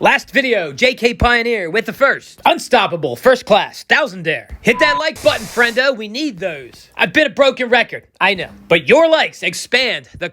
Last video, JK Pioneer with the first. Unstoppable, first class, thousandaire. Hit that like button, friendo. We need those. I've been a broken record, I know. But your likes expand the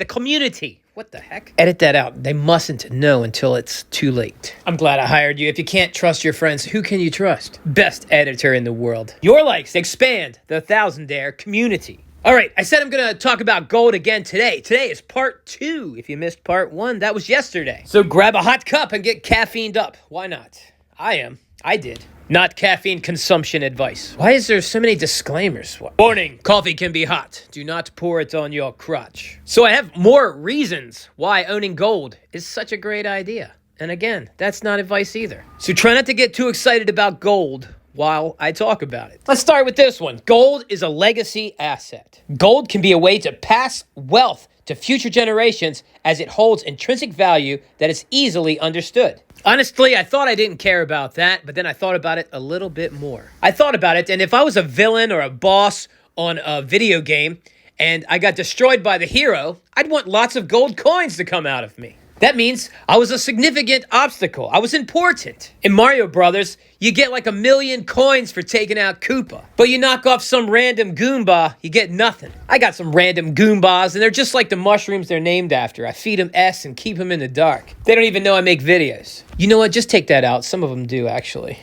community. What the heck? Edit that out. They mustn't know until it's too late. I'm glad I hired you. If you can't trust your friends, who can you trust? Best editor in the world. Your likes expand the thousandaire community. All right, I said I'm going to talk about gold again today. Today is part 2. If you missed part 1, that was yesterday. So grab a hot cup and get caffeined up. Why not? I did. Not caffeine consumption advice. Why is there so many disclaimers? Warning, coffee can be hot. Do not pour it on your crotch. So I have more reasons why owning gold is such a great idea. And again, that's not advice either. So try not to get too excited about gold while I talk about it. Let's start with this one. Gold is a legacy asset. Gold can be a way to pass wealth to future generations as it holds intrinsic value that is easily understood. Honestly, I thought I didn't care about that, but then I thought about it a little bit more. I thought about it, and if I was a villain or a boss on a video game and I got destroyed by the hero, I'd want lots of gold coins to come out of me. That means I was a significant obstacle. I was important. In Mario Brothers, you get like 1 million coins for taking out Koopa. But you knock off some random Goomba, you get nothing. I got some random Goombas, and they're just like the mushrooms they're named after. I feed them S and keep them in the dark. They don't even know I make videos. You know what? Just take that out. Some of them do, actually.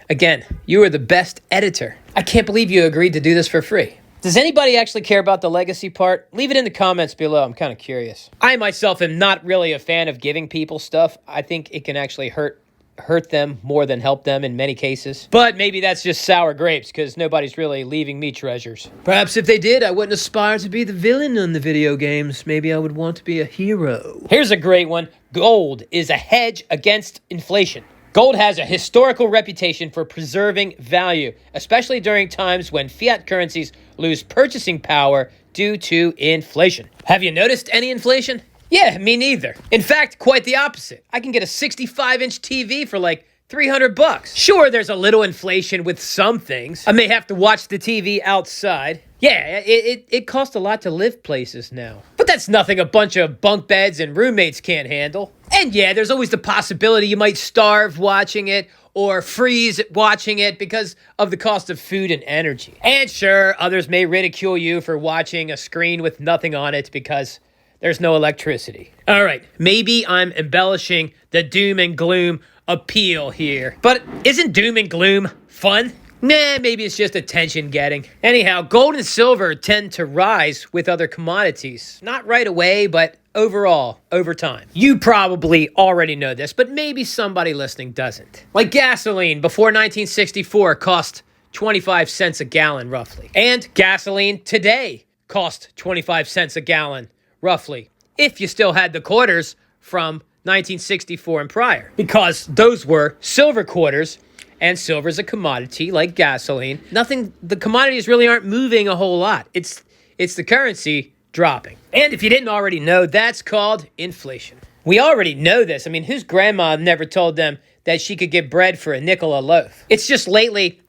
Again, you are the best editor. I can't believe you agreed to do this for free. Does anybody actually care about the legacy part? Leave it in the comments below. I'm kind of curious. I myself am not really a fan of giving people stuff. I think it can actually hurt them more than help them in many cases. But maybe that's just sour grapes because nobody's really leaving me treasures. Perhaps if they did, I wouldn't aspire to be the villain in the video games. Maybe I would want to be a hero. Here's a great one. Gold is a hedge against inflation. Gold has a historical reputation for preserving value, especially during times when fiat currencies lose purchasing power due to inflation. Have you noticed any inflation? Yeah, me neither. In fact, quite the opposite. I can get a 65-inch TV for like $300. Sure, there's a little inflation with some things. I may have to watch the TV outside. Yeah, it costs a lot to live places now. But that's nothing a bunch of bunk beds and roommates can't handle. And yeah, there's always the possibility you might starve watching it or freeze watching it because of the cost of food and energy. And sure, others may ridicule you for watching a screen with nothing on it because there's no electricity. All right, maybe I'm embellishing the doom and gloom appeal here. But isn't doom and gloom fun? Nah, maybe it's just attention getting. Anyhow, gold and silver tend to rise with other commodities. Not right away, but overall, over time. You probably already know this, but maybe somebody listening doesn't. Like gasoline before 1964 cost 25 cents a gallon, roughly. And gasoline today cost 25 cents a gallon, roughly. If you still had the quarters from 1964 and prior. Because those were silver quarters, and silver's a commodity like gasoline. The commodities really aren't moving a whole lot. It's the currency dropping. And if you didn't already know, that's called inflation. We already know this. I mean, whose grandma never told them that she could get bread for a nickel a loaf? It's just lately,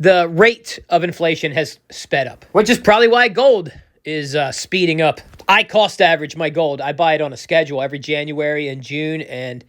the rate of inflation has sped up, which is probably why gold is speeding up. I cost average my gold. I buy it on a schedule every January and June, and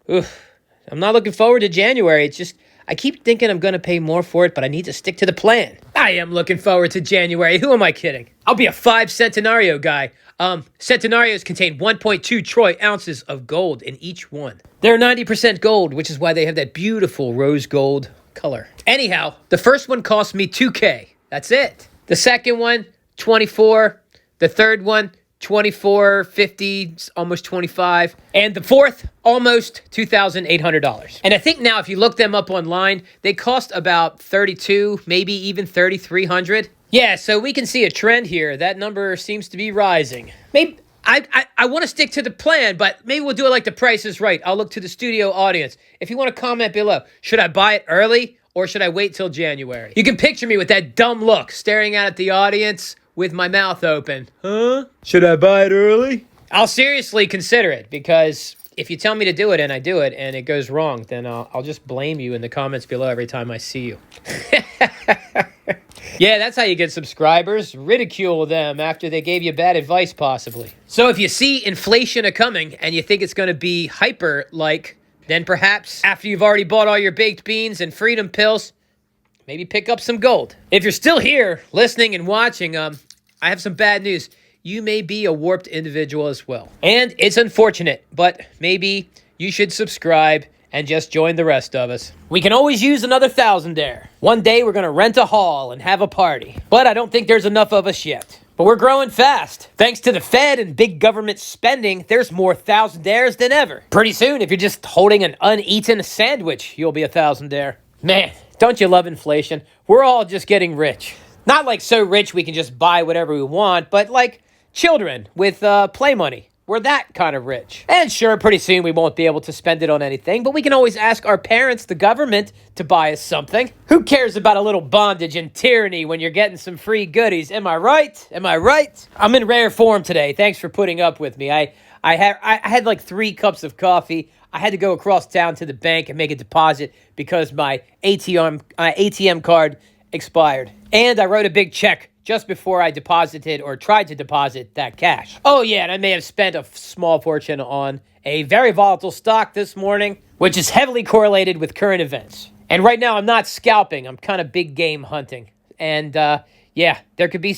I'm not looking forward to January. It's just, I keep thinking I'm going to pay more for it, but I need to stick to the plan. I am looking forward to January. Who am I kidding? I'll be a 5 centenario guy. Centenarios contain 1.2 troy ounces of gold in each one. They're 90% gold, which is why they have that beautiful rose gold color. Anyhow, the first one cost me $2,000. That's it. The second one, 24. The third one, 24.50, almost 25, and the fourth, almost $2,800. And I think now, if you look them up online, they cost about 32, maybe even 3,300. Yeah, so we can see a trend here. That number seems to be rising. Maybe I want to stick to the plan, but maybe we'll do it like the Price is Right. I'll look to the studio audience. If you want to comment below, should I buy it early or should I wait till January? You can picture me with that dumb look, staring out at the audience with my mouth open. Huh? Should I buy it early? I'll seriously consider it, because if you tell me to do it and I do it and it goes wrong, then I'll just blame you in the comments below every time I see you. Yeah, that's how you get subscribers. Ridicule them after they gave you bad advice, possibly. So if you see inflation a-coming and you think it's going to be hyper-like, then perhaps after you've already bought all your baked beans and freedom pills, maybe pick up some gold. If you're still here listening and watching, I have some bad news. You may be a warped individual as well. And it's unfortunate, but maybe you should subscribe and just join the rest of us. We can always use another thousandaire. One day we're gonna rent a hall and have a party. But I don't think there's enough of us yet. But we're growing fast. Thanks to the Fed and big government spending, there's more thousandaires than ever. Pretty soon, if you're just holding an uneaten sandwich, you'll be a thousandaire. Man, don't you love inflation? We're all just getting rich. Not like so rich we can just buy whatever we want, but like children with play money. We're that kind of rich. And sure, pretty soon we won't be able to spend it on anything, but we can always ask our parents, the government, to buy us something. Who cares about a little bondage and tyranny when you're getting some free goodies? Am I right? Am I right? I'm in rare form today. Thanks for putting up with me. I had like 3 cups of coffee. I had to go across town to the bank and make a deposit because my ATM card expired. And I wrote a big check just before I deposited or tried to deposit that cash. Oh yeah, and I may have spent a small fortune on a very volatile stock this morning, which is heavily correlated with current events. And right now I'm not scalping, I'm kind of big game hunting. And yeah, there could be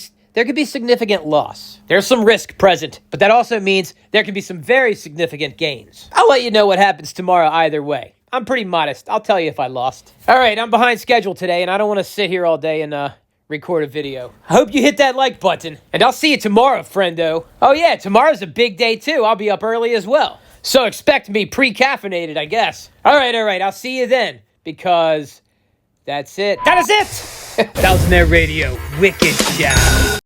significant loss. There's some risk present, but that also means there can be some very significant gains. I'll let you know what happens tomorrow either way. I'm pretty modest. I'll tell you if I lost. All right, I'm behind schedule today, and I don't want to sit here all day and record a video. I hope you hit that like button, and I'll see you tomorrow, friendo. Oh yeah, tomorrow's a big day too. I'll be up early as well. So expect me pre-caffeinated, I guess. All right, I'll see you then, because that's it. That is it! Thousandaire Radio, wicked shout.